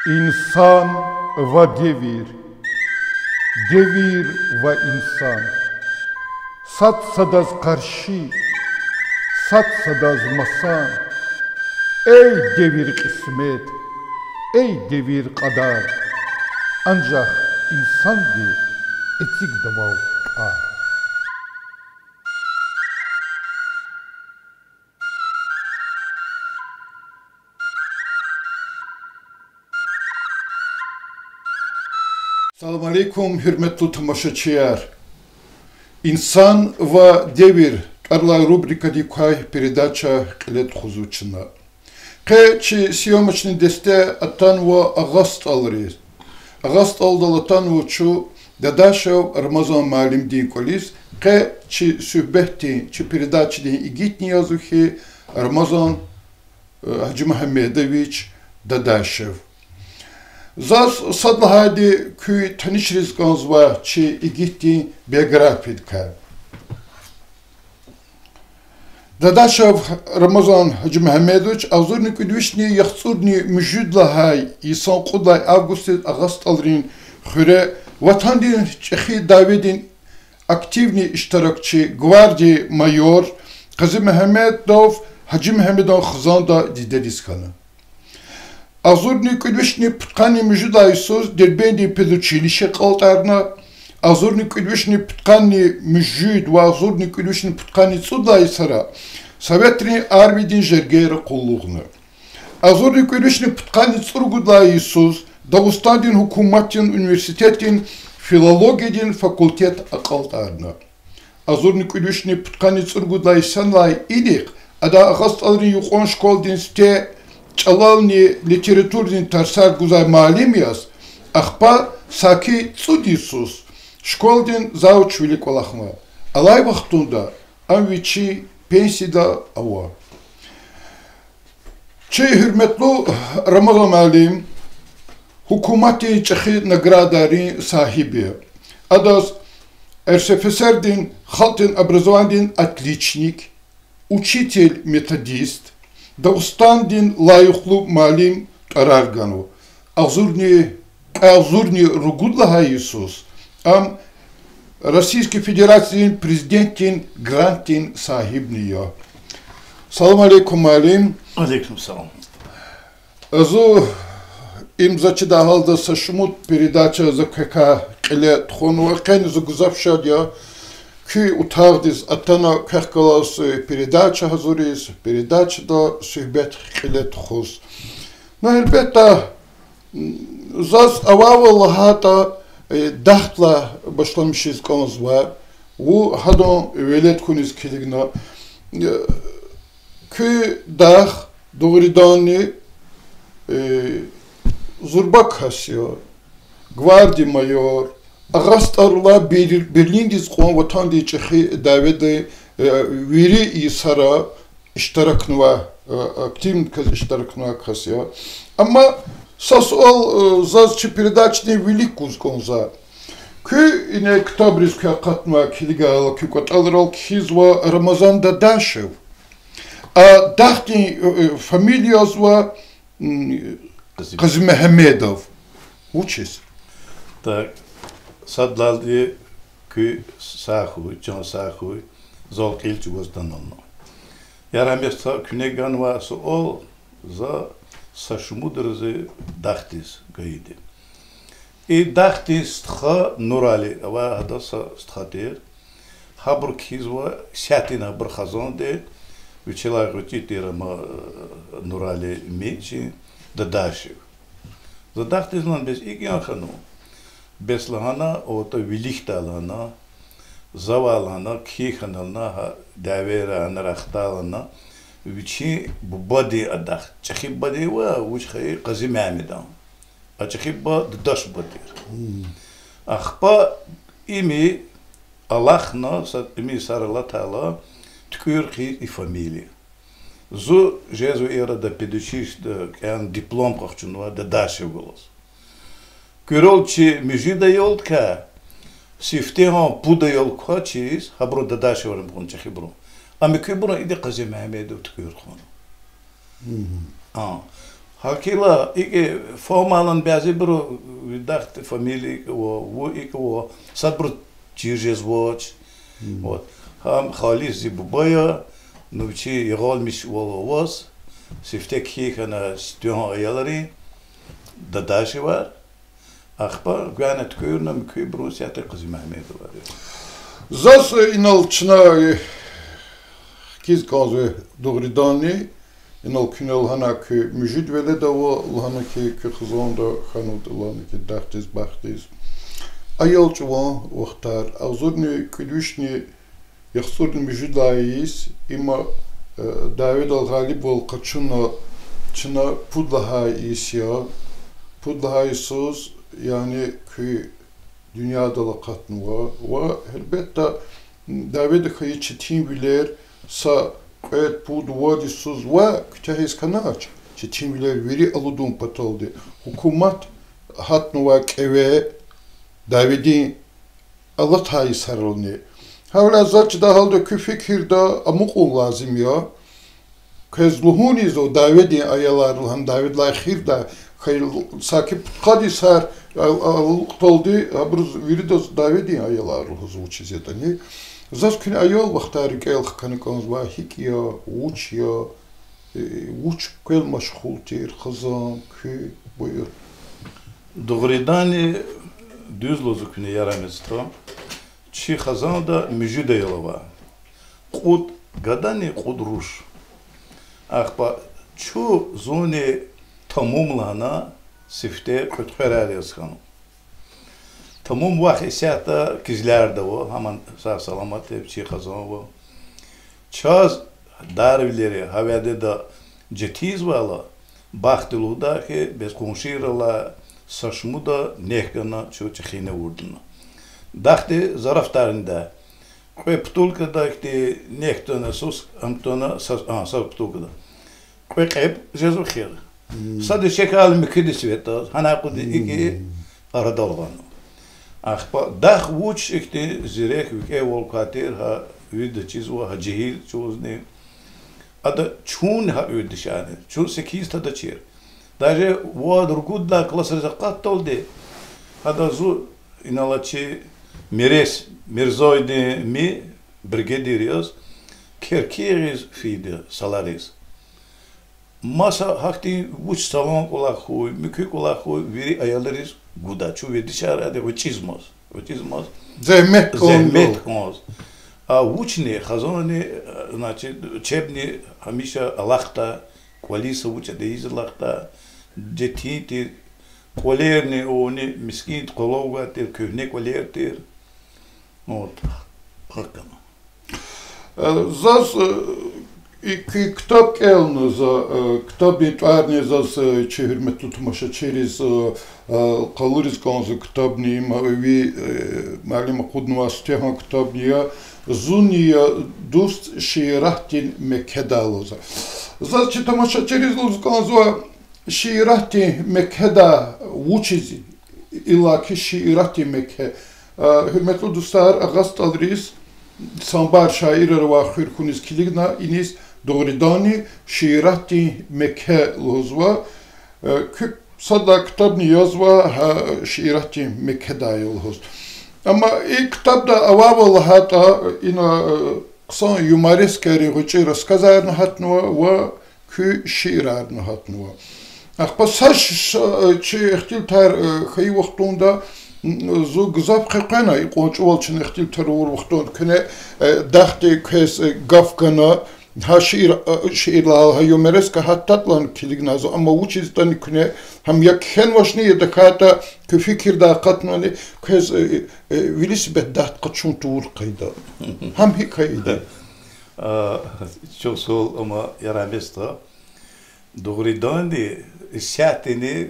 İnsan ve devir, devir ve insan. Sat sadaz karşı, sat sadaz masan. Ey devir kısmet, ey devir kadar. Ancak insandı etik daval kar. Салам алейкум, hürmetli тamaşaçılar. Инсан ва девир. Карла рубрика дикай передача Килет Хузучина. Чи съемочный десте атанво агаст алрис. Агаст алдалатанво чу дадашев Рамазан малим дин колис. Чи сюбехти, чи передачи дин игитни язухи Рамазан Хаджи Мухаммедович Дадашев. Zaz sadlahadi köy tanışırız ganzva çi igihti biografidka. Dadaşav Ramazan Hacı Mehmedoviç azurni kudvişni yaxsurni müjudlahay İsan Kuday Avgustus Agast alrin xüre vatandin çehi davedin aktivni iştirakçı Gvardi Mayor Kazı Mehmedov Hacı Mehmedov Xızanda dideriskana. Azurni kudvishni putkani müjudaysoz derbendi peduçilişe kaltarna azurni kudvishni putkani müjud ve azurni kudvishni putkani tsudaysara Sovetrini arvidin jergeyre kulluğunu azurni kudvishni putkani tsurgudaysoz Dağıstan'din hukumatin üniversitetin filologidin fakultet akaltarna azurni kudvishni putkani tsurgudaysanlay idik ada ağast alrin yuqon şkoldin ste Çalalni literaturdin tarsar guzay malim yaz, akpa saki tsudisus, şkoldin zavç velik olahma. Alay vaxtunda, anviçi pensida ava. Hürmetli Ramazan malim, hukumati çehi nagradarin sahibi. Adaz, RSFSR-din, Haltin образовандин отличник, учитель методист, Дагыстандин лайыклы малим караргану. Азурни ругудла Иисус. Ам Российской Федерации президентин грантин сахибния. Салам алейкум малим. Алейкум салам. Азу имзачи дахалда сашмут передача за КК Килет Хунва кен загузавшадя. Ки утардис атана кахкалас передача hazırız, передача da söhbet Kилет Хуз. Na elbette zaz avavalı hata dahtla başlamışız konumuz var. Bu hadon velet kuniz kiligna ki dah doğrudan zurbak hasıyor. Gvardi mayor Ağastarla Berlin'diz qoğun vatandaşı çehi davede veri isara iştiraknıva aktiv kaz iştiraknıva kasya. Ama sas ol zazçı передачный velik kuzkonza. Kü ine kitabriz kya katma kiligal kü katalral kizva Ramazan Dadaşev. A dahtin familiyazva Kazı Mehmedov. Uçiz. Так, садlaldi köy sahu, can sahu, zol kelçi gozdananno. Yaramesta künegan varsa o za saşumudrze dahtis gaydi. Dahtis stha nurali ava hada sthater. Habr kizva şatin habr khazonde Vüçela gıtitira nurali meçi dadaşev. За дахтизлан без игянхану, без лахана, ото вилихталана, завалана, киханална, давера, анарахталана, вичи бади адах. Чахи бади ва, вичхай кази мамидан. А чахи ба даш бадир. Ахпа ими Аллахна, ими сарала тала, ткур хи и фамилия. Зу жезу era da peduçiş da kan diplom qachunwa da daşe golos. Kürolçi müjida yolka siftehan puda yol qaçis habro da daşe var bunca xibro. Ama kübro idi qazi Mehmedov tkür xon. Hakila iki formalın bazı bir dacht familie wo iki wo sad bir çirjes watch. Вот. Ham halis zi bubaya nuvçi yağalmış was. Siftek hikana stühan ayarları da daşı var. Akbar güvenet köyüne köy brusiyatı kızı Mehmet'i var. Zas inalçına kiz kazı doğridani inal künel hana ki müjid vele de o hana ki kızonda hanut lana ki dahtiz bahtiz. Ayalçı var vaktar azurni külüşni yaxsur müjid layis ima David al-Ghalib vol kaçına çına pudlaha isya pudlaha isuz yani ki dünyada la katnuva ve elbette David kayı çetin bilir sa evet pudva isuz ve kütehiz kanaç çetin bilir veri aludum pataldı hukumat hatnuva keve David'in Allah tayı sarılını Havla zaç da halde küfikir da amuk lazım ya. Kezluhuniz o David'in ayalarından David lahir da hayır sakip kadisar alqtaldı abruz viridos David'in ayalarından zvuçiz ya ne. Zaç kün ayol vaktarı kel kanıkanız var hik ya uç ya uç kel meşgul tir kızan kü buyur. Doğrudan düz lozukunu yaramızdı. Çi xazan da müjde yolava. Qud gadani qudruş. Akba çu zoni tamamlana sifte kötürer yazkan. Tamam vahişata kizlerde o hemen sağ salamat hep çi xazan o. Çaz darvileri havada da cetiz vala. Baxtılıda ki bez konşirala saşmuda nehkana çu çxine vurduna. Дахте зарафтарында. Кой птулкада хте нехтона сус амтона са птулкада. Кой кайп жезухер. Сады шекал микиди света хана куди iki arada olan. Ахпа дах вуч ихте зирек вке волкатер ha üde çizwa ha cehil çozne. Ada çun ha üde şane. Çun 8 tada çir. Даже во другудла класser zakat oldu. Ada zu inalaçı Meres Mirzoyde mi brigadierios kerkeriz fide salaris. Masa hakti uç salon olakuy, mükük olakuy veri ayarlarız gudaçu ve dışarıda uçizmos. Uçizmos. Zehmet konuz. A uçne hazone znači çebni hamisha alakta koalisa uça deizlakta jetiti kolerni oni miskin kolova ter köhne koler ter. Вот. Hakkama. Zas iki kitap geldi za kitap bitvarni zas çevirme tutmaşa çeriz kalırız kanzı kitap ni mavi malum kudnuva stehan kitap niya zuniya dost şiirahtin Mekke'da zas çitamaşa çeriz luz kanzı şiirahtin Mekke'da vuçiz illaki şiirahtin Mekke hürmetli dostlar, ağast alırız. Sambar şairleri ve hırkuniz kiligna iniz doğridani şiirati Mekke lozva. Küp sada kitabını yazva şiirati Mekke'da yolhoz. Ama ilk kitapta avavalı hata ina kısa yumareskeri hoçi raskazarını hatnuva ve kü şiirarını hatnuva. Akba saç çi ihtil tar xey vaxtunda زو گذاب خیقنا ایقونچ والچن اختیل ترور وقتون کنه دختی کس گاف کنا ها شیر لال ها یومرس که حتی لان کلیگ نازو اما و چیز دانی کنه هم یک خن واشنی دکاتا که فکر دا قطنانی کس ویلیس بدهت قطشون تور قیدا هم هی قیدا Çok sağ ol ama yaramesta. Doğrudan de şartını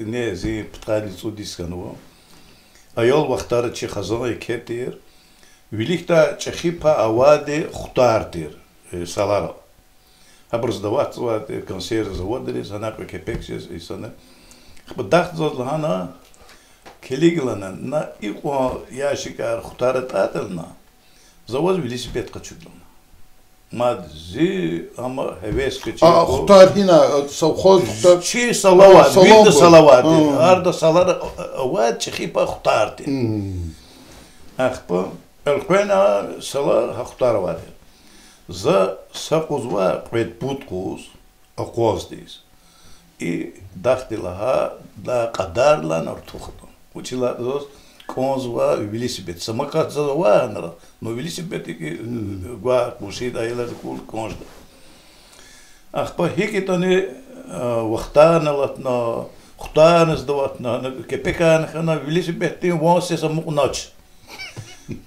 ne zin pıtkalı diskanı var. Ayol vaxtarı çi xazanı ketir. Vilikta çexipa avade xutartir. Salara. Habrs da vaxt var konser zavodri sana ko kepekses isana. Badaxt zodlana keliglana na iko yaşikar xutarat atalna. Zavod velosiped qaçudlana. madzi ama heves keçi. Xtar hina savxoz xtar. Çi salavat, bir de salavat. Arda salar avat çixipa xtardı. Axpa elqena sala xtar var. За сакузва предпуткус акоздис и дахтилаха да qadarla нартухтон учила зос конзва велосипед самокат завана но велосипед ки гва кушид айла кул конжда ахпа хикитони вахтаналатна хутаназдаватна кепекан хана велосипед ти вонсе самукнач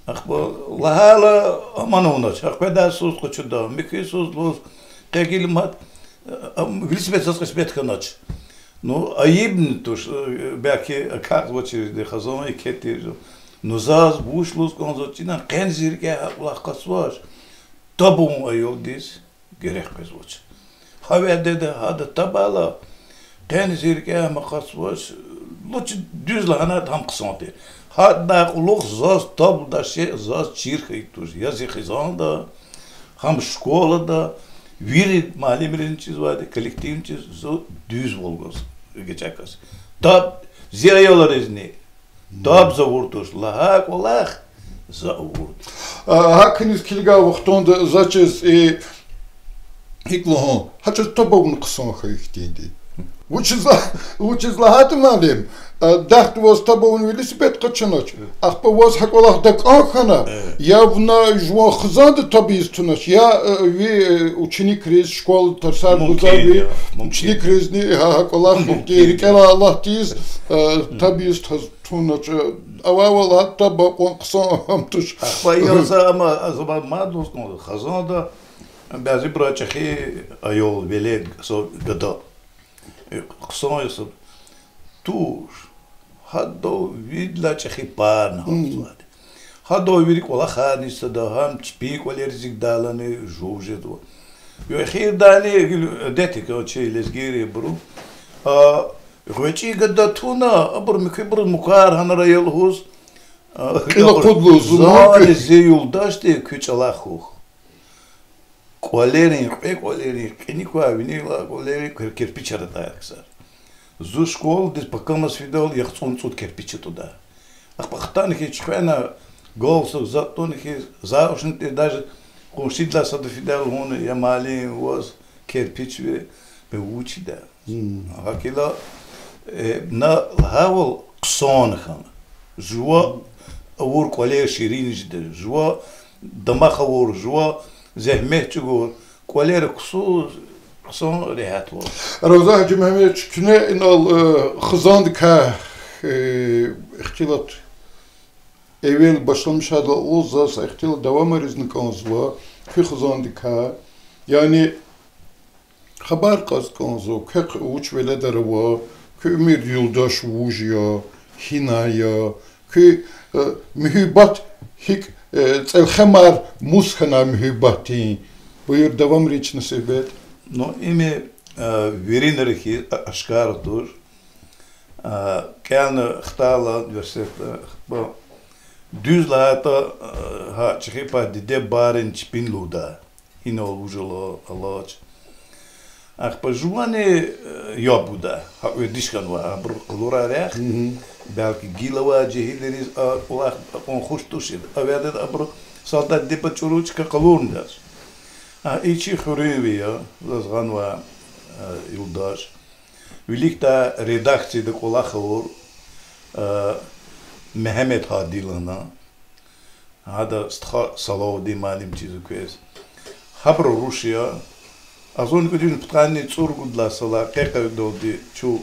Ахба лахала аманунач. Ахба да сус кучуда. Мики сус лус кегилмат. Велосипед заскочбет ханач. Ну аибн туш бяки как вот через де хазон и кетти. Ну заз буш лус конзочина кензирге лахкасваш. Табум айодис герех безвоч. Хаведе де хада табала кензирге махасваш. Луч düz lahana tam kısantı. Hatta kuluk zaz tab da şey zaz çirkey tuş yazı xizanda ham şkolada viri malimlerin çiz vardı kolektiv çiz zo düz volgos geçakas tab ziyayalar izni tab zavurtuş laha kolach zavurt Hakiniz kilga vaxtonda zaçız hiklohon haçız tabavun kısan xayıktiydi Учиз лахатым алим, дахт воз табовун велосипед качанач. Ахпа воз хаколах дак анхана. Я вна жуан хзанды табиз тунач. Я ви ученик рез школ тарсар бузави. Ученик резни хаколах герикела Аллах тиз табиз тунач. Ававала таба конксан амтуш. Ахпа yazа ama azaba madus kondu. Khazanda bazı braçahi ayol veled so gada. Ксоёс туш хадо видла чехипан хавзад хадо вири кола ханис да хам чпи колерзик даланы жужеду ё хир дали дети кочи лесгири бру рочи гада туна абр микбр мукар ханара елхус кудлуз зали зеюлдашти күчалахух Колерин, никога винила, колерин, кирпич арата аксар. Зу школ, дес пакамас видел, я цунцут кирпичи туда. Ах пахтанихи чхвена голосов, затонихи заушните, даже коншидла сада фидел, он я мали воз кирпич бе учи да. Хакила на лхавал ксонхан. Жуа аур колер ширинжде, жуа дамахавор, жуа Zehmet çugur, koler kusu son rehat var. Ravza Hacı Mehmet Küne inal xızandı ka ihtilat evvel başlamış hada olsa ihtilat devam eriznik anzva ki xızandı ka yani haber kaz kanzo kek uç vele var ki ümir yoldaş vujiya hinaya ki mühibbat hik Целхемар мусхана мхибати. Buyur devam речи sebet. No ime verinneriki ашкартур. Kerne chtala universiteit. Dus later ha chripa de baren chpinluda. Inol ujelo alach. Ach pa juane yobuda. Ha udishkan wa abr qlura rech. Belki gilawa jehileriz Allah on khushtuşid. Avedet abr saltat dipa churuchka qalundas. İçi xurüviya zazganwa yoldaş. Birlikte redaksiyede kolakavur Mehmet Hadilana. Hada Salavdi malim çizu kvez. Habro Rusya. Azon kudin ptkani tsurgudla sala keka doldi çu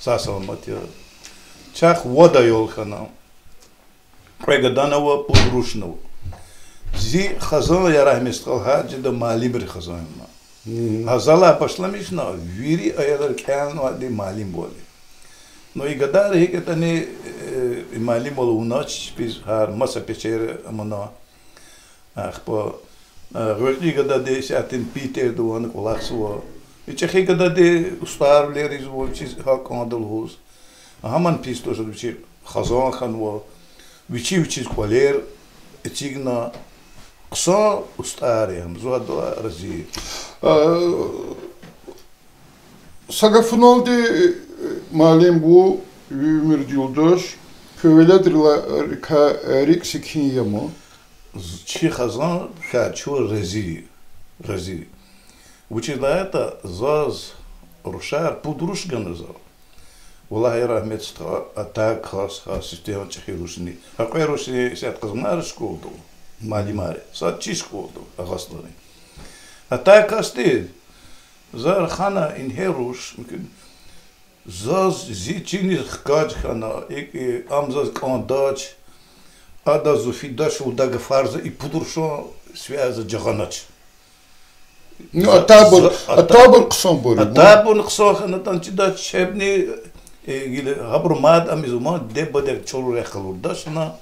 sasalmat ya. Çak voda yol khana. Pregadanova Pudrushnov. Зи хазана я рахместал хаджи да малим ри хазана. Хазала пашламишна вири аядар кян вади малим боли. Но и гадар है कि तने малим бол унач biz har masa peçere amana. Ахпо гөрди гада де сатин питер дуан колаксо. İçe he gada de ustarler iz volçiz ha kandal hus. Haman pisto jo biçi хазан хан во. Biçi koler etigna Qısa ustariyam, zuadla razi. Sagafunoldi malum bu Ümür Yıldaş köveledrila Rik Sikinyamı. Çi xazan xaçu razi. Учила это заз рушар пудруш ганаза. Wallahi rahmet sta atak khas sistem çkhiruşni. Aqiruşni sat qızmar şkoldu. Malimare. Sat çi şkoldu ağasları. Atak asti zar khana in heruş mümkün. Zaz ziçini khaj khana ek amzaz kandaç ada zufidaş udaga farza и пудуршо связа джаганач. Ну, атабл qısan bolu. Атабл qısan xanatan çida çebni gile habrumad amizuma debade çolur yakılırda şuna.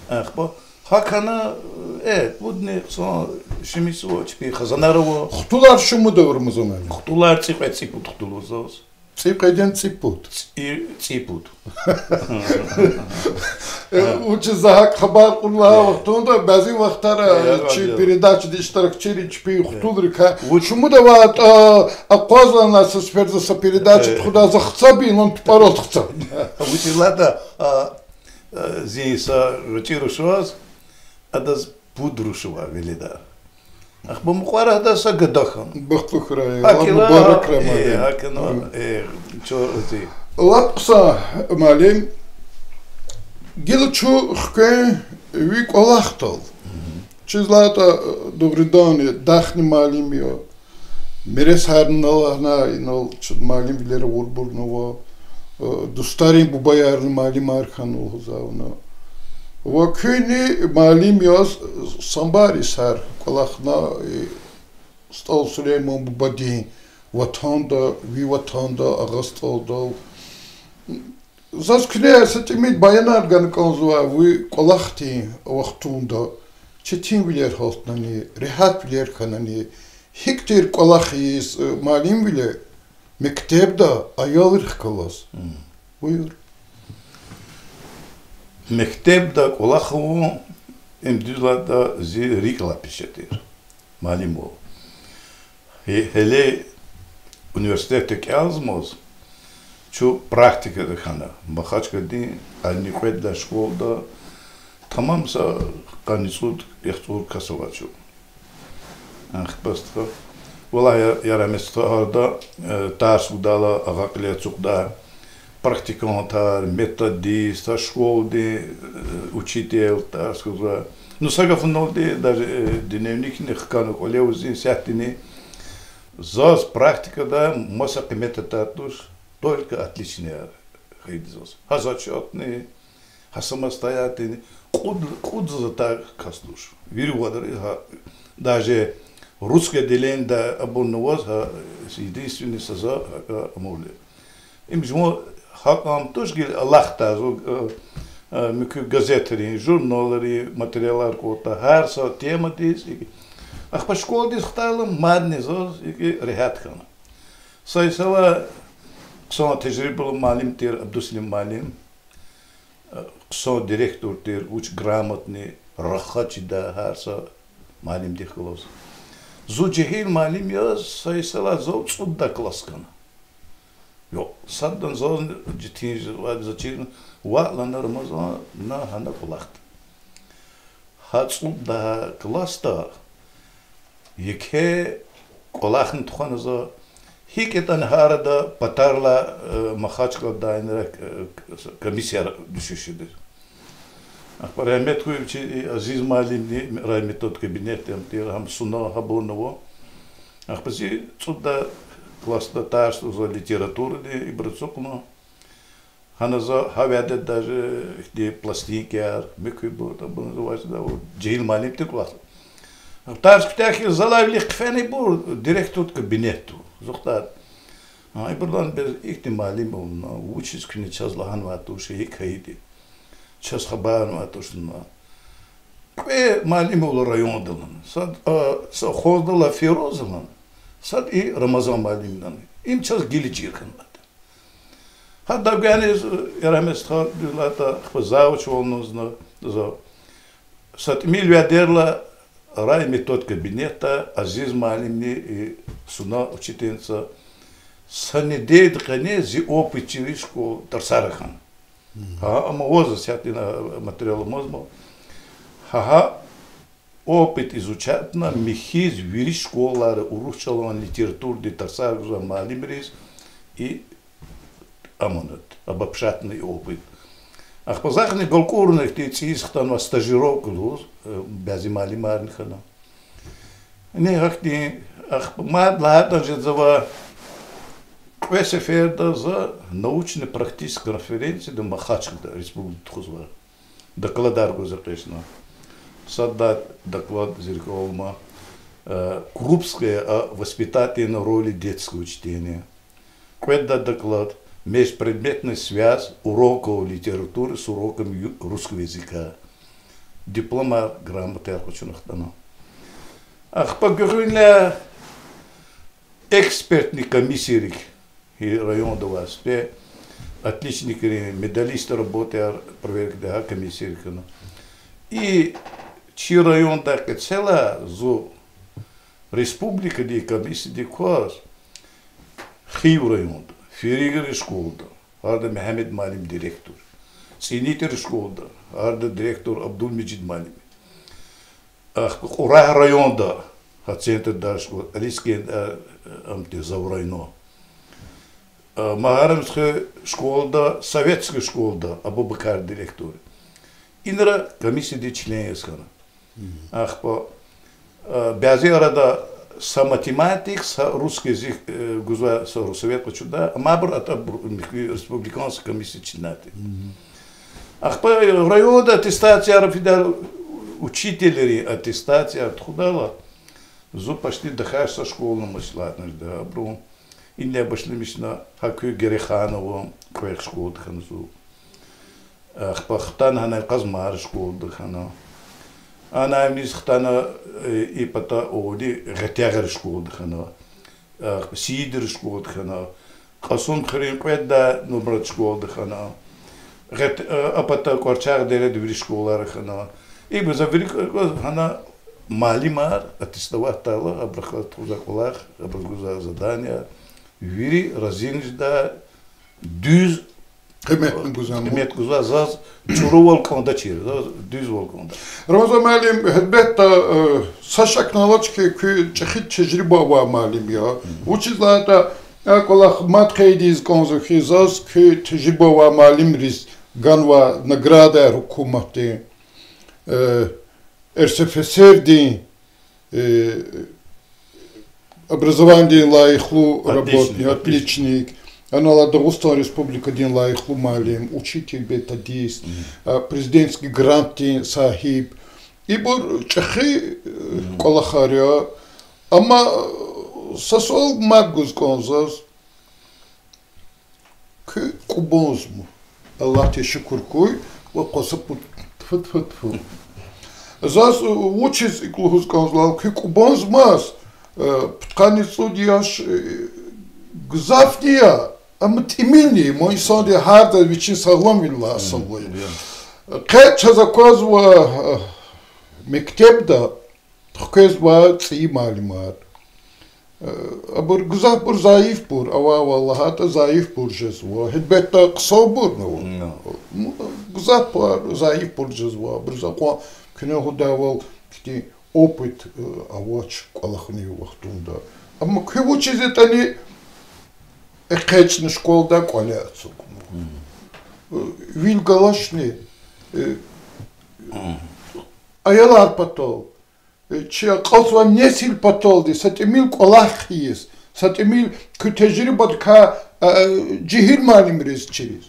Axba hakana budne qısan şimisi o çpi xazanarovo. Xtular şumu doğrumuz ona. Xtular tsiput xtuluzos. Tsipqeden tsiput. Tsiput. Uçi zahak xabar qulma vaqtunda bazı vaqtlar çi передачи iştirakçı çpi xtulur ka. Şumu da vat aqwazla nas sperza передачи xuda zaxtsabi non parol xtsa. Uçilata zisa retirushos adas pudrushova velida. Ах бумқара да сагадахан. Бахтухрай. Мубарак рамадан. Hakano çorzi. Lapsa malum Gilçu xke vik olaqtal. Çizlata dobridani daxni malum yo. Meres harnalana inol malum bileri vurburnovo. Dustarin bu bayarlı malum arkan oluzavna. Ve köyni malum yoz sambari sar kolaqna Stal Süleyman bu badi vatanda vi vatanda ağastolda Zaz küne setimit bayanar gan konzuva vi kolaqti vaqtunda çetin biler haltnani rehat biler kanani hiktir kolaqis malum bile mektebda ayalır kalas. Buyur. Mektebda kolaqu imdizlada rikla pişetir. Malum o. Hele üniversitede kalmaz. Çok praktikada kana. Bakhaçka di annikvedla şkolda tamamsa kanisut ihtur kasavaçu. Anxbastra. Vallahi yaramesta orada ders budala ağakle çukda практиканtar, методист, школде, учитель, так сказать. Ну, сагафнолде даже дневник не хкану, олеузин сятини. Зас практика да, масса метататуш, только отличные хайдзос. Хазачатный, самостоятельный, куд за так кастуш. Вирювадар, даже русская делenda абонновоз, единственный саза, амоле. Им жмо Hakam tuşgil Allah'ta mükü gazetleri, jurnalları, materyalar kota her saat tema diz. Ах школа diz xtalım madne zor rehat kana. Sayısala son tecrübeli malim ter Abdüslim malim. Son direktör ter uç gрамотный rahatçı da her saat malim diklos. Zucehil malim yaz sayısala zor çudda klas kana. Yok, saddan zor ciddi var zaten vaatlanır Ramazan na hana kulakt. Hatsud da klasta yeke kulakın tuhanıza hiketan harada patarla mahaçka dayanırak komisya düşüşüdür. Rahmet koyup Aziz Malimli rahmet ot kabinetem diyor ham suna habonnovo. Ахпази цуда класста таш за литературу и брацукно. Ханаза хавяде даже где пластинки микро было называется да вот джейл малипте класс. Таш ктахи залавли кфени был директор кабинету. Зухтат. Ай бурдан без ихтимали мовна учись кни час лахан ватуши хикайди. Час хабар ватушна. Кве малимовлы райондалан. Сад хоздала Фирозалан. Сад и Рамазан малимдан. Им час гиличирхан. Hatta yani yaramazlar diyorlar da zavç olunuzna za sat milyaderla рай метод кабинета Азиз Малимни и Суна учительница санидейд кане зи опыти школ Тарсарахан. Ама воза сятина материала мозма. Опыт изучать на мехиз вириш школары урухчалан литератур де Тарсаргуза Малимрис и амонет обобщательный опыт. Ах позахни голкурных ти цисхтан ва стажировку луз бязи Малимарнихана. Не хахти ах мад латан же зава Весеферда за научно-практическая конференция до Махачкалда, Республики Тхузвар. Докладар го записано. Саддат доклад Зеркалма. Крупская о воспитательной роли детского чтения. Кведда доклад. Межпредметная связь уроков литературы с уроком русского языка. Диплома грамоты я хочу нахтану. Ах, поговорили экспертный комиссарик и район до вас. Отличники, медалисты работают, проверка комиссарика. И чи район так цела зо республика де комиссия де квас хив район. Феригер школда, арда Мехамед Малим директор. Синитер школда, арда директор Абдул Меджид Малим. Урах районда, центр да школа, Алискен амте заврайно. Магарамская школда, советская школда, Абубакар директор. Инра комиссия де член скана. По бязи арада са математик, са русский язык, гузва са русовет почуда, мабр ата республиканская комиссия членаты. По райода аттестация рафидар учителей аттестация отхудала, зу почти дахаш со школьным машлатнаш да абру. Инля башли мишна хаку Гереханову квех школ дханзу. По хтан хана казмар школ дхана. Она мис хтана и пата оди гатягар школ дхана. Сидер школ дхана. Хасун хрин кведда нубрат школ дхана. Апата кварчар дере двери школар хана. И за велик хана малимар аттестовать тала абрахат узакулах абрагуза задания. Вири разинжда düz kıymet güzel zaz çuru volkanda çir düz volkanda. Ramazan malim hedbetta saşak naloçki kü çeşit tecrübe var malim ya. Uçizlada akolak matkaydiz konzuki zaz kü tecrübe var malim riz ganva nagrada hükümeti РСФСР образование дин лайхлу работник, отличник. Она Дагестан республика дин лайхлу малим, учитель бетадист, президентский грант дин сахиб. И бур чехи колахаря. Ама сосол магус конзас к кубонзму. Аллах те шукур куй, ва косапут тфу. Зас учись и клухус конзлал к кубонзмас. Птхани судьяш гзафния, амтимини, мой соди харда вичи саглам вилла асаллай. Кэт чазаказва мектебда тхkezва ци малимат. Абур гзаф бур заиф бур, ава валлахата заиф бур жезва. Хидбетта ксо бур ну. Гзаф бур заиф бур жезва. Брзаква кне худавал кти опыт авач калахни вахтунда. Ама кего чизе тани экечна школда коляцу. Вилгалашни аялар патол. Чи қалсва несил патол ди сатемил колахиес. Сатемил күтежрибат ка джихир малим рез чириз.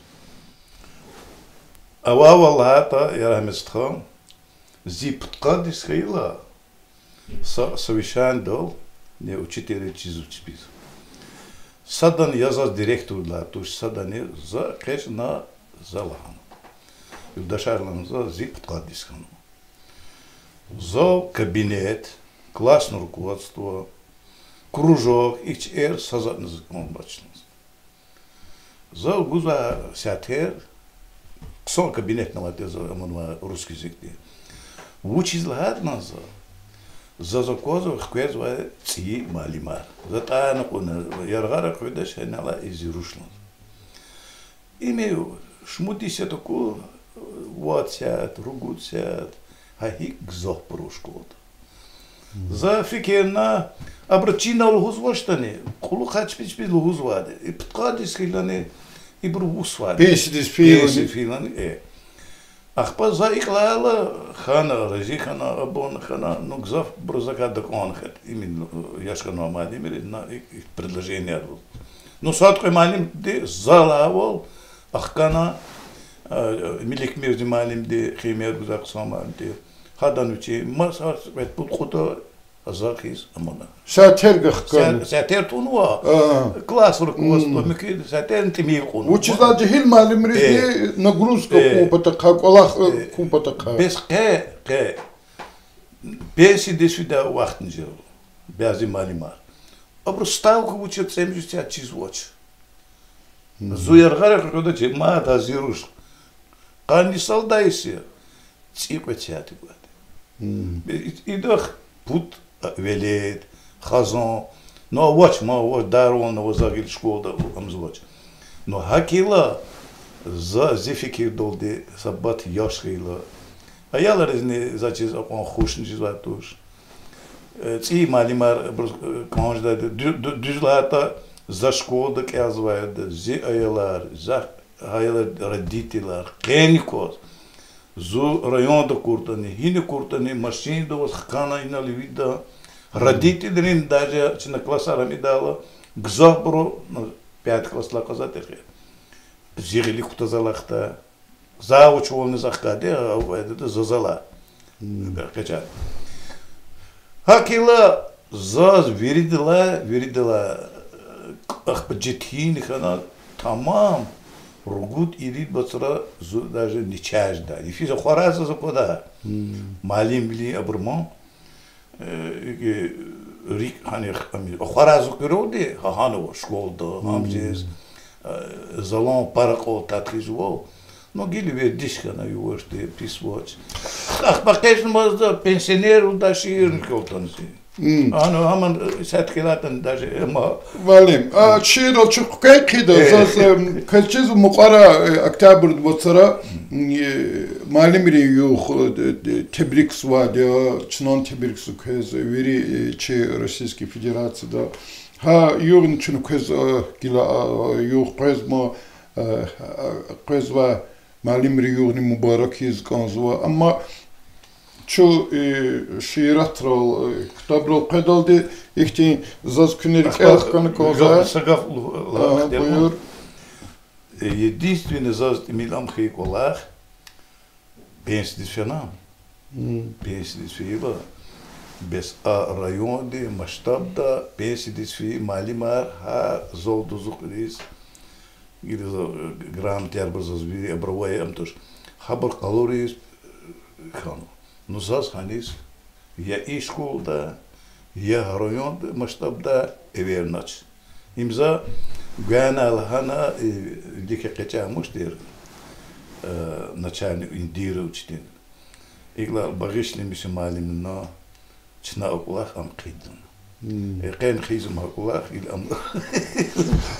Ава валата яраместхам зиптқа дисхайла. Съвещан дол, не учителя чизуч спис. Садан я за директор да, то есть садане за кеш на залахан. И дашарлан за зиптқа дисхан. За кабинет, классное руководство, кружок, HR сазатный закон бачность. За гуза сятер, ксон кабинет на вате за русский язык. Учись лагат назад. зазокозо хквезва ци малимар. Затана куна яргара хведаш хенала изирушлан. Имею шмутися таку ватсят, ругутсят, хахи гзох прошкот. За фикерна абрачина лугузваштани, кулу хачпичпи лугузваде. И птқадис хилани и брувусваде. Песидис филани. Филани, Ахпа за иклала хана, рази хана, абон хана, ну гзав брузака доконхет. Именно яшкано малимери на предложение. Ну садкой малим де залавол, ахкана, милик мирди малим де химер гузак саман де. Хадан учи масар вет путхута азахис амона. Сатергах кан. Сатер тунуа. Класс руководство мики сатер тимир кун. Учиза джихил малимри нагрузка кумпатака, колах кумпатака. Без ке Песи десвида уахтнжер. Бязи малимар. Абру ставка учит 70 чизвоч. Зуяргара когда че ма дазируш. Кани салдайси. Циквачати гад. Идох пут велет, хазон. Но воч ма воч дарон возагил школда амзвоч. Но хакила за зефикир долде саббат яшхила. А яла резни зачиз он хушн жизатуш. Ци малимар конжда дюзлата за школда казвает зи аялар, за аялар родителар, кеникос. Зу районда куртани, хини куртани, машини да възхкана и нали вида. Родители даже, че на класара ми дала, гзобро, на 5 класла казателя. Зирили кута залахта. Заучувал не захкаде, а уведете за зала. Кача. Хакила за виридила, ахпа джетхини хана, тамам. Ругут ирид бацра даже не чажда. И физа хораза за пода. Малим ли абрмон. Рик ханех хоразу кроде хахано школда хамзес залон парако татризво. Но гиливе дишка на юоште писвоч. Ах бакешн мазда пенсионеру дашир колтанси. Ано аман саткилатан даже ма Валим. Широ чукай кида зас качиз муқара октябрь боцара малимри юх тебрикс вадя чнон тебрикс кез вери че Российской Федерации да ха югн чну кез гила юх презма презва малимри югни мубарак из конзва amma Çu şiiratrol kitabro pedaldi ihti zaz künerik elkanı koza. Buyur. Единственный заз милам хейколах пенсидисфенам. Пенсидисфила без районде масштабда пенсидисфи малимар ха золдузуклис. Гиде грам тербер зазби абравай амтош хабар калорис хану. Но заз ханис я и школда, я район масштабда эвернач. Имза гана алхана дике кеча муштир начальник индира учтен. Игла багишли мише малим но чна окулах ам кидун. Кен хизм окулах ил ам.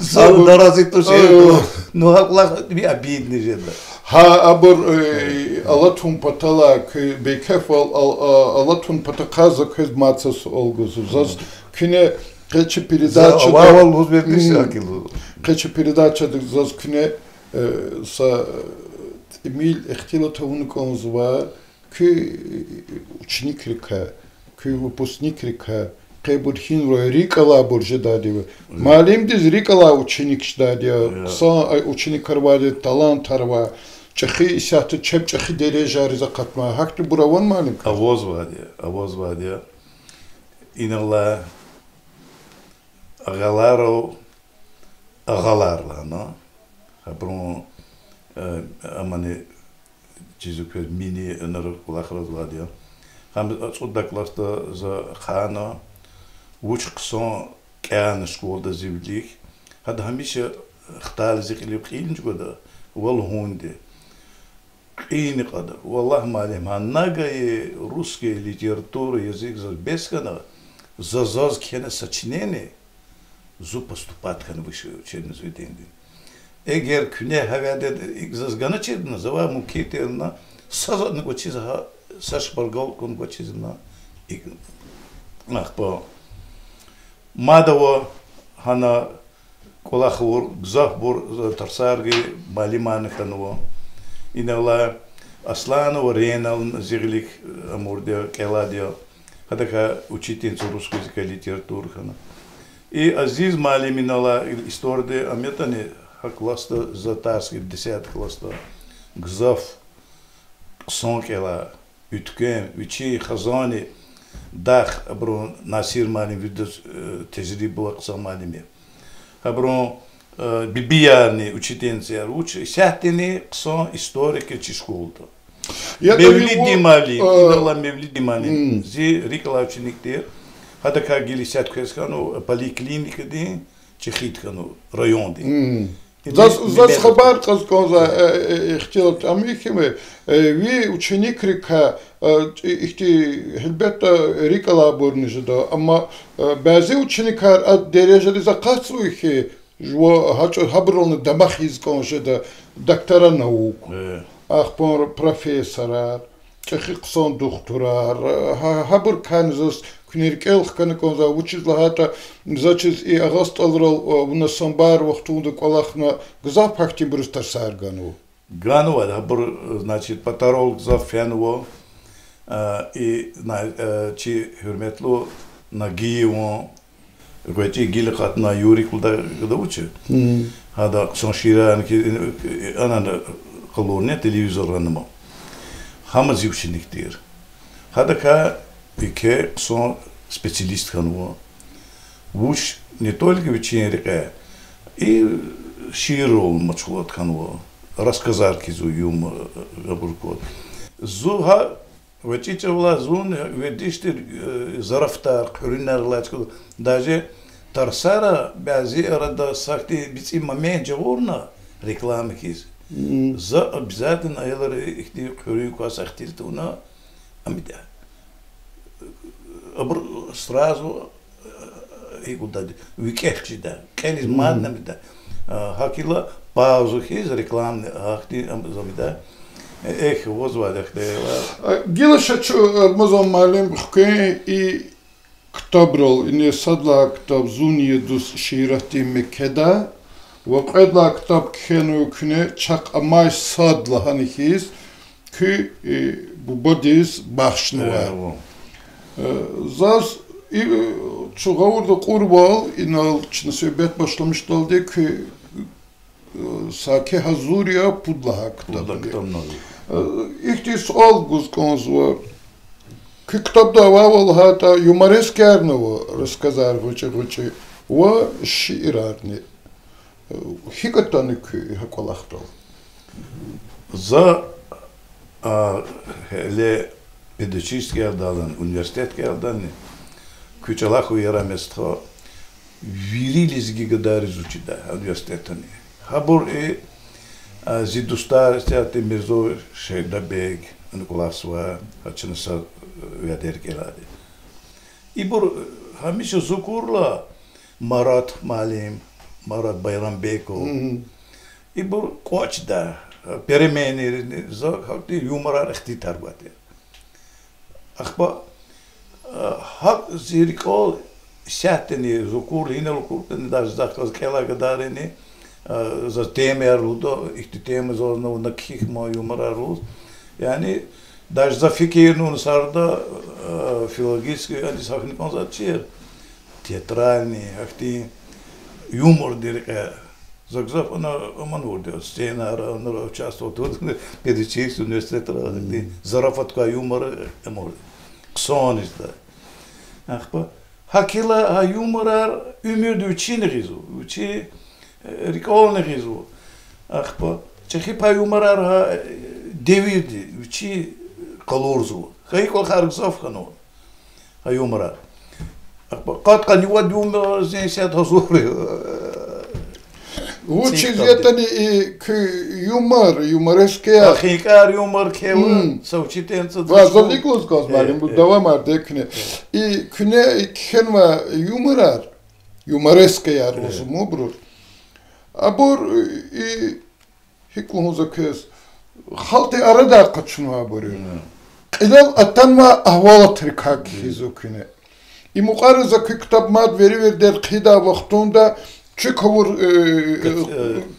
Сал дарази тушер. Но окулах би обидный жеда. Ha abur alatun patala be careful alatun patakaza köz matsas olguzu zaz küne keçi передача вавал узбекский акил keçi передача zaz küne sa Emil ихтилатовун конзва кü ученик река кü выпускник река Кайбурхин Рикала Буржедадева. Малим диз Рикала ученик ждадия. Са ученик карваде талант тарва. Чехи исяты чеп чехи дереже ариза катма. Хакты буравон малим. Авоз вадия. Инала агаларо агаларла, но. Хаброн амане чизукез мини наркулахраз вадия. Хам отдакласта за хана وشقصون كان شكول دا زيبليك هذا هميشه اختار زيك اللي بخيل نجودا والله هون دي قيني قدر والله ما عليهم هناجي русская литература язык безбескана зазаз кена сочинение зу поступать кана высшее учебное заведение. Эгер кне хавяде зазгана чед называю мукете на сазан гочиза сашбаргал кон гочизна и нахпо мадово хана колахур захбур тарсарги балиман ханво инала Асланова Ренал Зиглик Амурдио Келадио Хадака учительница русского языка и литературы хана и Азиз Малиминала история аметани класса затарский 10 класса гзав сонкела ütken вичи хазани дах аброн Насир Малим видос тежрибу акса Малиме аброн Бибияни учительница ручи сятини ксон историки чи школта Мевлиди Мали инала Мевлиди Мали зи рикала учениктер хадака гили сяткескану поликлиника ди чехиткану район ди Зас хабар казконза ихтилат амихиме ви ученик рика ихти хелбета рикала бурнижда ама бази ученикар ад derejede за кацу ихи жво хачо хаброн дамахиз коншеда доктора наук ахпор профессора чехиксон докторар хабр канзас Книркел хканеконза учизлахата зачиз и агасталрал в насамбар вахтунда колахна гзав хахти брустарсар гану. Ганува хабр значит патарол гзав фянво и чи хурметлу нагиево гойти гилхат на юрикулда гдавучи. Хада соншира анан колония телевизорранмо. Хамаз учениктер. Хадака Ике сон специалист ханво. Вуш не только вечерика, и широл мачхот ханво. Рассказарки зу юмор габуркот. Зуха вачичавла зун ведиштер зарафтар куринар лачко. Даже тарсара бази арада сахти бици момент жаворна рекламы киз. За обязательно элар ихти куринку асахтиртуна амида. Сразу и куда викехчи да келис маднами да хакила паузу хиз рекламный ахти замида эх возвадах да гилашачу мазом малим хке и ктаброл не садла ктаб зуни дус ширати мекеда وقدلا ктаб кхену кне чак амай садла ханихиз ки бубодис бахшнуа Zaz çoğavurda kurbal inal çnasöbet başlamıştaldı ki sake hazuriya pudlaha kitabı. İhtis al guzkonzva ki kitapta vaval hata юморескерного рассказар вычи ва шиирарни хикатаны ки хаквалахтал. За ле педагогический алдан, университетский алдан, кучалаху яраместха, вирились гигадар изучида университетани. Хабур и зидустар стяты мирзо шейдабег, Николасова, хачнаса вядеркелади. И бур хамиша зукурла Марат Малим, Марат Байрамбеков. И бур кочда перемены за хакти юмора рахти тарбате. Ахба хак зирикол сятени зукур хинелукуртен даже заказ келагадарени за темер лудо ихти тема зозно наких мо юмора рус yani даже за фикирну сарда филологический они сахни конзачер театральный ахти юмор дирека загзав она манурде сценар она участвовал тут педагогический университет зарафатка юмор эмор ксонис да ахба hakila юморар умерду учини ризу учи риколне ризу ахба чехи па юморар девиди учи калорзу хайкол харгзов хано юморар ахба قد يود يوم زين سياد حضوري Учить это к юморески. Хинкар юмор кевы совчитенцы. Вазоликлос газмалим bu devam ardekne. И küne kenva yumorar. Yumoreske yar ozumu brur. Abur i hiklumuza kes. Halti arada kaçınma buyuruyor. İlal atanma ahvala trikak hizukine. I muqarıza ki kitap mad veri der qida vaxtunda çıkavur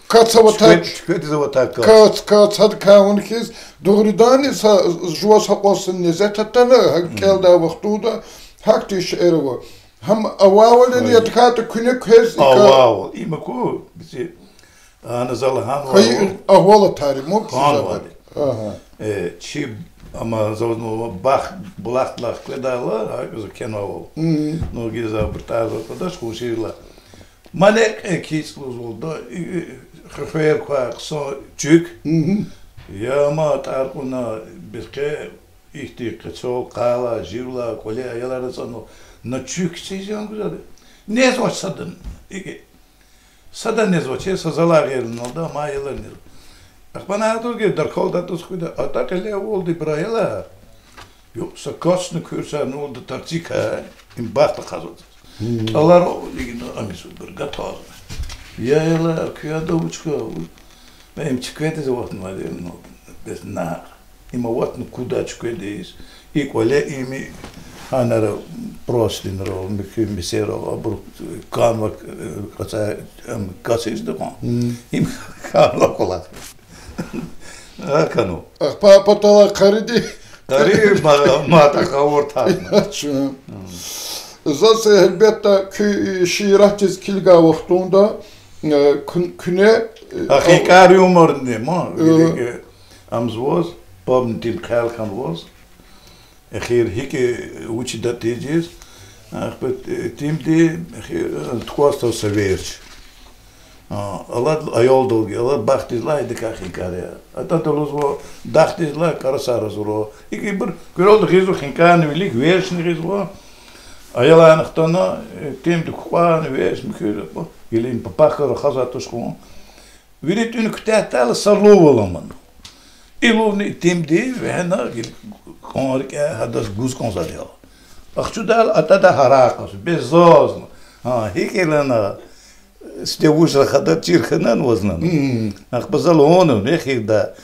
katsavatak katsad kavunkiz doğrudan ise juva sapasın nezet atana gelda vaxtunda hak diş ervo. Ham avavalen yatkat küne kez awav imaku bizi anazalhan hayır ahvala tarih mu kizabad. Çi ama zaten bak bulaklar kledalar hayır kenava. No giza burtazı kadar hoşuyla. Malek kisloz oldu. Xefer kwaqso çük. Ya ma tarquna bilke ihtiqço qala jirla kole ayalara sanu. Na çük sizyan güzel. Ne zvaçsadın? Sada ne zvaçe sazalar yerin oldu ama ayalar ne. Bana doğru darkolda tuskuyda atakele oldu buraya. Yoksa kasını körsen ne oldu tartışka in bahta kazandı. Allah o ligin amisul bir gataz. Ya yala kıyada uçka. Benim çıkıydı zaten var diyorum. Bes na. İma vatn kuda çıkıydıız. İlk öyle imi hanara prostinro mikro abur kan vak kasız da kan. İm kan lokolat. Kanu. Patala karidi. Kari mata kavorta. Zaten elbette ki şiiratiz kilga vaxtunda küne Hikar humor ne ma. Amzvoz babn tim khalkan voz. Akhir hiki uchi da tejis. Akhbet tim de akhir tkosto severch. Allah ayol dolgi, Allah baxtizla idi kaxikare. Ata doluzvo daxtizla karasarozuro. İki bir göroldu xizu xinkan vilik verşni xizu. Ayalanıqtana temdi kuqan vers mükür bu. Gelin papaqır xazatuşqun. Virit ün kütahtal sarlu olaman. İluvni temdi ve hana gel konarka hadas guz konzadiya. Axçudal atada haraqas bezoz. Ha hikelana Stevuşla kadar çirkinen vaznan. Akbazal onu ne xida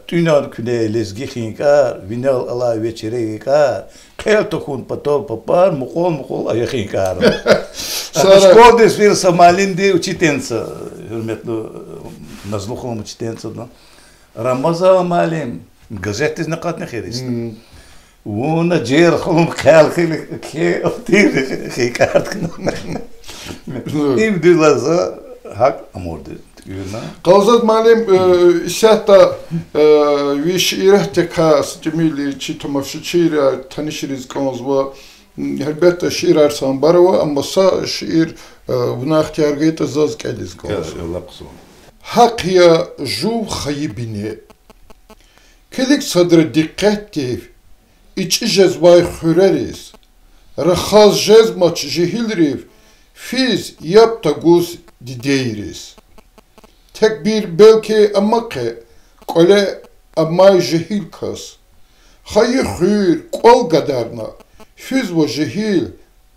tünar küne lezgihinkar, vinal ala veçereyikar, qel tokun patol papar, muqol ayahinkar. Şkodes bir samalindi uçitensa, hürmetli nazluhum uçitensa. Ramazan malim, gazetes ne kat ne xeris. Ona cer xolum qel ki otir xikart kına. İm dilaza hak amordu. Qalzat malim şahta şiirahte kas cemili çitomaşı şiira tanışırız konzva elbette şiir arsan barava ama sa şiir buna ihtiyargayta zaz keliz konzva. Hak ya ju xayibini kelik sadr dikkattiv iç jezvay xüreriz raxaz jezmaç jehilriv Fiz yapta guz dideyiriz. Tek bir belki amake, kole amay jehil kas. Hayı hür kol gadarna, fiz vo jehil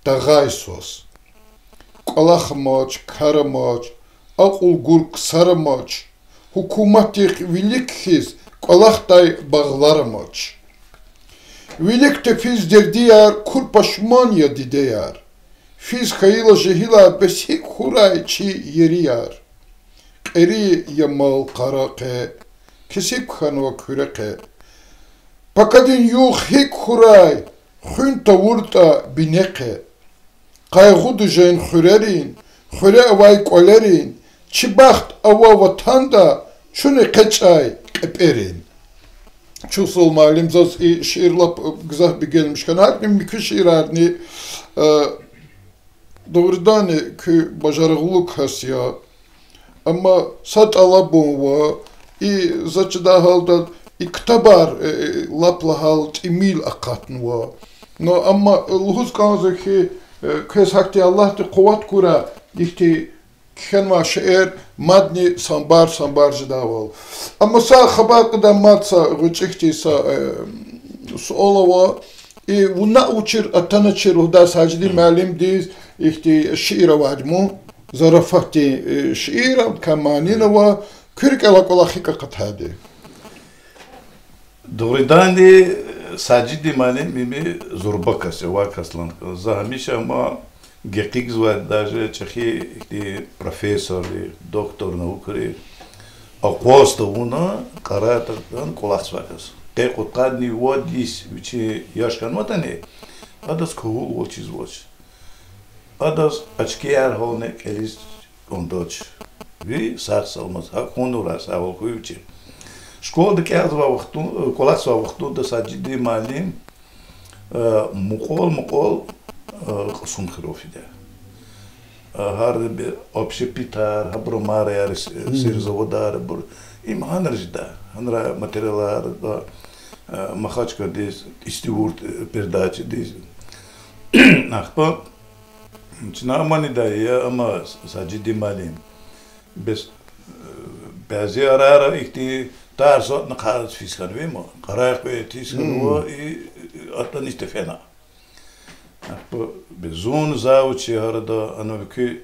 dağay sos. Kolak maç, kara maç, akul gurk sarı maç. Hukumatik vilik hiz, kolak day bağlar maç. Vilik te fiz derdiyar, kurpaşman ya dideyar. Fiz kayıla jehila besik huray çi yeri yar. Eri yamal karake, kesip kanva küreke. Pakadin yuh hik huray, hünta vurta bineke. Kaygu düjen hürerin, hüre avay kolerin, çi baht ava vatanda, şunu kaçay keperin. Çusul malim zaz şiirlap güzel bir gelmişken, hakim bir şiirarni, doğrudan ki başarılılık has ya ama sat alabon va i zaçda halda iktabar lapla hal emil akatn va no ama luhus kanza ki kes hakti Allah te kuvvet kura ihti كان شعر مدني سنبار جداول أما سا خبر قدام ماتسا غتشكتي سا سؤالوا ونا وشر أتنشر ودا ساجدي معلم ديز إختي شعر واجمو زرفتي شعر كمانين و كرك على كل حقيقة هذه Doğrudan de sadece malum mimi zorba kası vakaslan. Zahamiş ama gekik zvad даже çeşi profesör, doktor naukri. Akvasta ona karatdan kulak vakas. Tek otadni vodis viçi yaşkan matane. Adas kohul volçiz volç. Adas açkiyar holne kelis ondoç. Ve sarsalmaz. Ha konuras ha volkuyuçi. Школдaki kolaksa vaxtunda sadece malim mukol sumkhirofide. Harda bir общепитар, habромare yar sirzavodar bur imhanrjda. Hanra materialar da mahaçka des istivurt передачи des. Nahpa çnamani da ya ama sadece malim. Bazı ara ihti Tarzot nakarat fiskan ve mo karar ve tiskan o atlan işte fena. Bu bezun zavçı arada anavki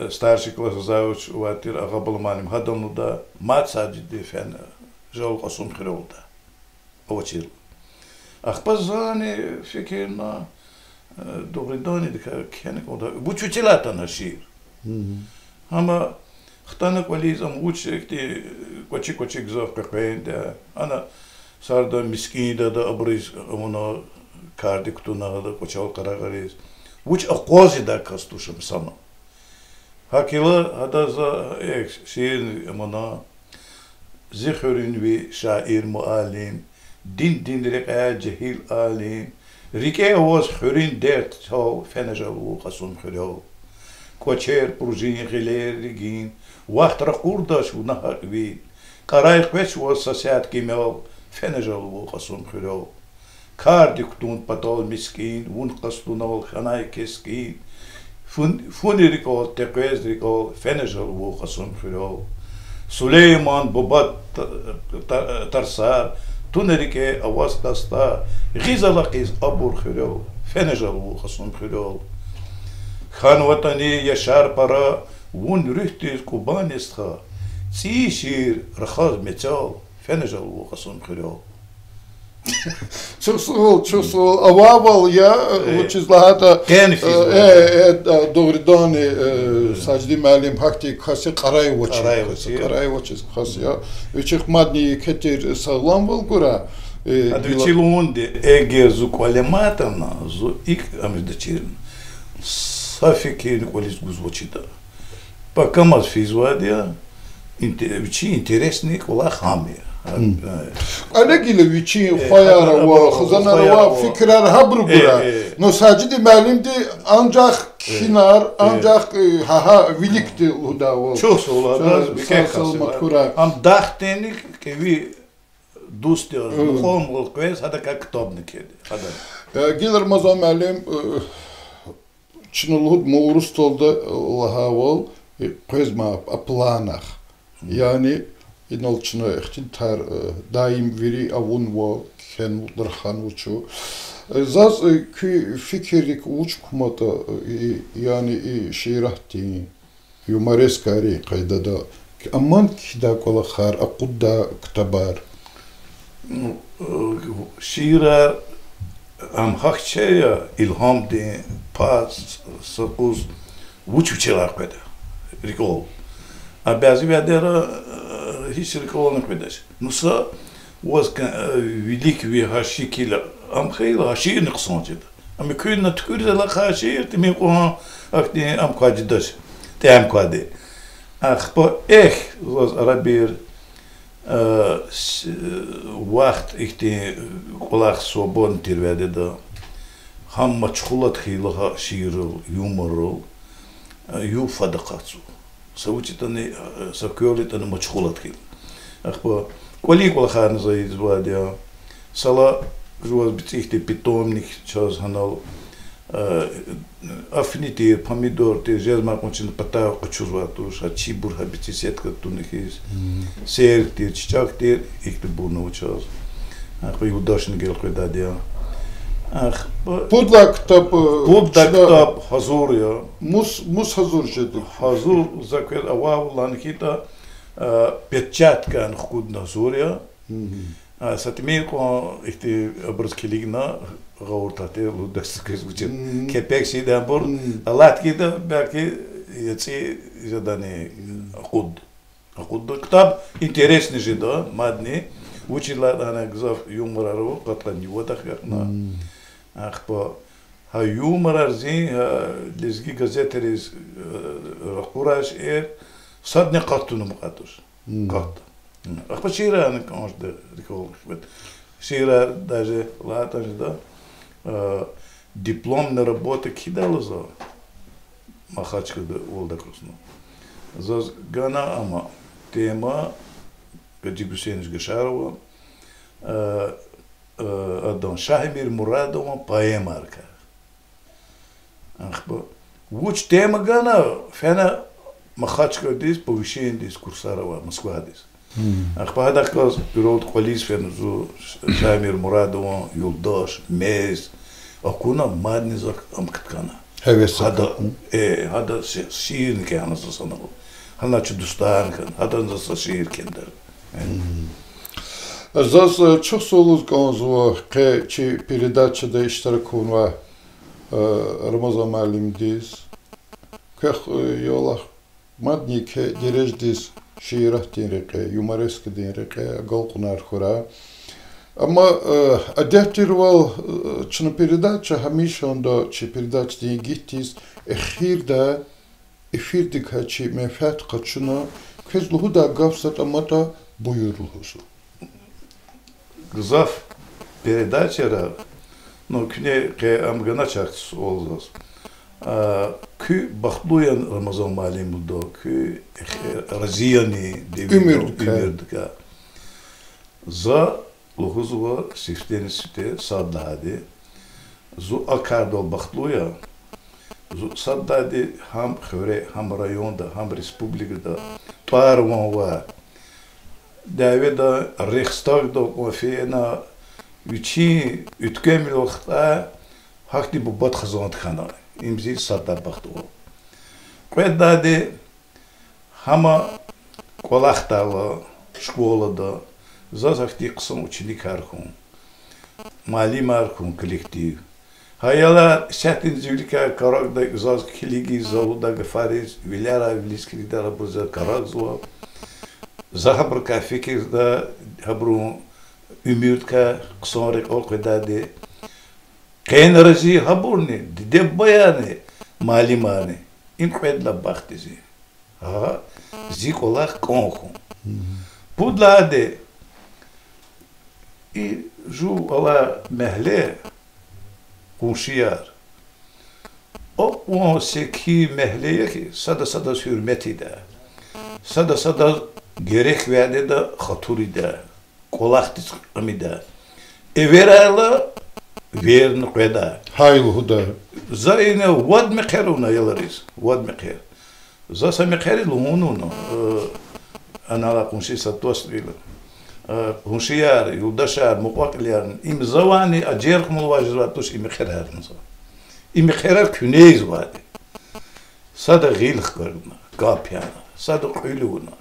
starşi klası zavç vatir agabul malim hadamı da mat sadece fena. Jol qasum khirolda. Oçil. Akhbazani fikirna doğrudan dik kenek o bu çuçelatan aşir. Ama Хтанак вализам учек ти кочик зов каквенде ана сарда мискида да абрис оно кардик тунада кочал карагарис уч акози да кастушам сама hakila hada za şiir amana zikhrün ve şair muallim din direk cehil alim rike was hurin dert so fenajalu qasum khiro koçer prujin giler rigin وقت قرداش ونهاروي قرايق بس وصاسات كيماو فنجل وقصون خلو كاردك تون بطول مسكين ونقصدون والخناي كسكين فونيريكول تقويزريكول فنجل وقصون خلو سليمان بوبات ترسار تونريكي أواز تستا غيزالاقيز أبور خلو فنجل وقصون خلو خان وطني يشار برا Вон рühtis Kubanistha, Sişir, Rakhaz Metal, Fenajal Vukasun Khiro. Çok soğuk. Avaval ya, uçizlahata doğrudan sadece malim hakti kası Karayvoçiz kası ya. Üçük madni ketir sağlam bulgura. Adviçilunde ege zu kolematana, zu ilk amizdaçirin. Safikin kolis guzvoçida. Покамаз физвадия, вичи интересни кола хамия. Alagile viçi khayara ve khazanara ve fikrar habrugura. No sadece malimdi ancak kinar ancak ha vilikti uda. Çok solada bir kekası. Am dahtenik kevi dost diyor. Muhom kves hada ka kitabni kedi. Hada. Gelir mazam malim çınılhud moğrus tolda lahaval Qezma aplanах. Yani inolçunu için tar daim veri avun ve ken dırhan uçu. Zaz ki fikirlik uç kumata yani şiirahti yumoreskari qaydada aman kida kola khar aqudda ktabar. Şiira am hakçaya ilham de pas sakuz uçuçelar keda. Rikol. A bazı vedera hiç rikol nekmedaş. Nusa was велик ve haşikil am khayla haşir nqsancid. Am kuyna tükürde la haşir timi ko akti am qajidaş. Tem qadi. Akhpa was arabir вахт ихти колах свободн тирведе да хам мачхулат хила ширил юморил ю фадақацу савучитани сакёлитани мачхулат хил ахпа коли колахан заид звадя сала жуаз битихти питомник час ханал Афнити, помидор, те жезмак очень пата очузва туш, а чибур хабити сетка тунихис, сер те чичак те их те бурно учас. Ах, вы удачно гел куда дел. Ах, Пудла кітап кітап хазур я. Мус хазур жеді. Хазур заквет авау ланхита печатка нхуд хазур я. Сатимейко их те образкилигна غورتاته لودست کشیدن کپک شدن بر علت کیده belki یه جدانی خود کتاب интересный же да мадни учила она гзав юморару катлани вода хакна ахпа ха юморар зи лезги газетерис рахураш садне каттуну мукатуш кат ахпа шира она конечно рекол шира даже латаж да дипломна работа кидала за махачка да олда крусно. За гана ама тема Гаджи Гусейнович Гашарова Адан Шахимир Мурадова поэмарка. Ахба уч тема гана фена махачка дис повышение дис Курсарова Москва дис. Ахба хадаказ пирот колис фена зу Шахимир Мурадова Юлдаш Мез акуна мадни зак амкаткана. Hada şiir ki anası sana bu. Hançı dostlar kan, hada за şiir kender. Зас çok солуз конзва ке чи передачада иштиракунва Рамазан Малимдис. Кех yola madni ke derejdis şiirah dinreke, yumoresk dinreke, galkunar khura. Ama adaptirval çına передача hamişanda çi передача diye gittiz ehirde efirdik haçi menfaat kaçına kezluhu da gafsat ama da buyurulhusu. Gzaf передача no küne ke amgana çartıs olmaz. Kü baxluyan Ramazan Malim buldu kü raziyani devirdik. Za Лухузова сифтенисте саддади зу акардол бахтлуя зу саддади хам хвре хам районда хам республикада парванва давида рейхстагда офена вичи үткемил вақта хакти бубат хазант хана имзи садда бахтлуа кведади хама колахтала школада Зазахти кысым ученик архун, малим архун коллектив. Хаяла сятин зюлика карагда заз килиги завуда гафариз виляра вилискри дара буза карагзуа. Захабрка фикирда хабру умиртка ксорик олкедади. Кен рази хабурни диде баяни малимани. Инкведла бахтизи. Ага зиколах конхун. Пудладе и жу ала мехле кушияр. O seki mehleye ki sada hürmeti de, sada gerek verdi de haturi de, kolak diskrimi de, everala verin keda. Hayluhu da. Zayne vad mekeruna yalaris, vad meker. Zasa mekeri lumununu, anala kunshi satosvila. Huşiyar, yoldaşar, mukakliyan, imzavani acerk mulvajratuş imikherar nza. İmikherar küneyiz vadi. Sada gilh karna, kapyana, sada kuyluğuna,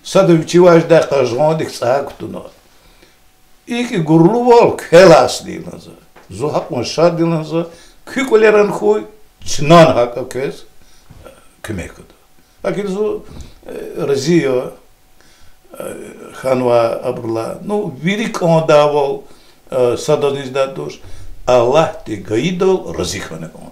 sada uçivajda kajgandik saakutuna. İki gurlu vol kelas dilanza. Zuhak maşad dilanza, kükuleran huy, çınan haka kez, kümekudu. Akil zu raziyo, Ханва Абрла, ну, велик он давал садонизда душ, Аллах ти гаидал разихване он.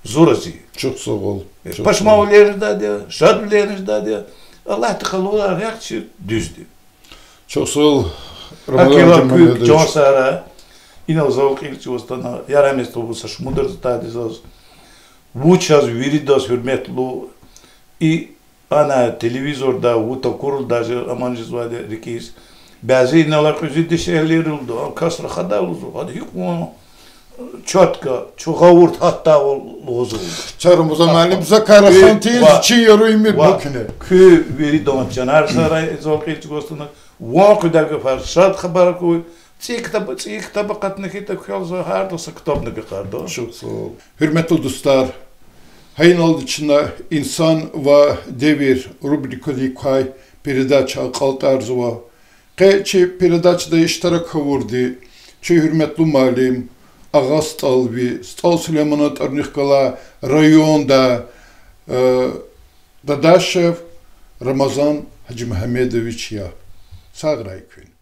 Зурази. Çok sağ ol. Пашмаулениш даде, шадлениш даде, Аллах ти халула реакцию düzdü. Çok sağ ol. Akila kük Johnsara, inal zavuk ilçi ostana, yaramest obusa şmudur даде zaz, vuçaz viridas hürmetlu, i Ana televizorda, utakuru даже amancı zvade rikis. Bazı inalar üzüldü şeyler oldu. Kasra kadar oldu. Hadi yok mu? четко, чугавурт hatta oldu. Çarımıza mənim Zakaraxan tez çi yoruymir bukne. Kü veri donatcan her saray zolqilç gostuna. Waqıdaga farşat xabar koy. Çi kitabı qatnıki ta kölza her dosa kitabını qardo. Çok sağ ol. Hürmetli dostlar, hayın oldıçına insan ve devir rubrikali kay передача Qaltarzuva. Qeçi передачада iştirak vurdu. Çi hürmetli malim Ağas Talvi, Stal Süleymanat Arnıqala rayonda Dadaşev Ramazan Hacı Mehmedoviç ya. Sağ raykün.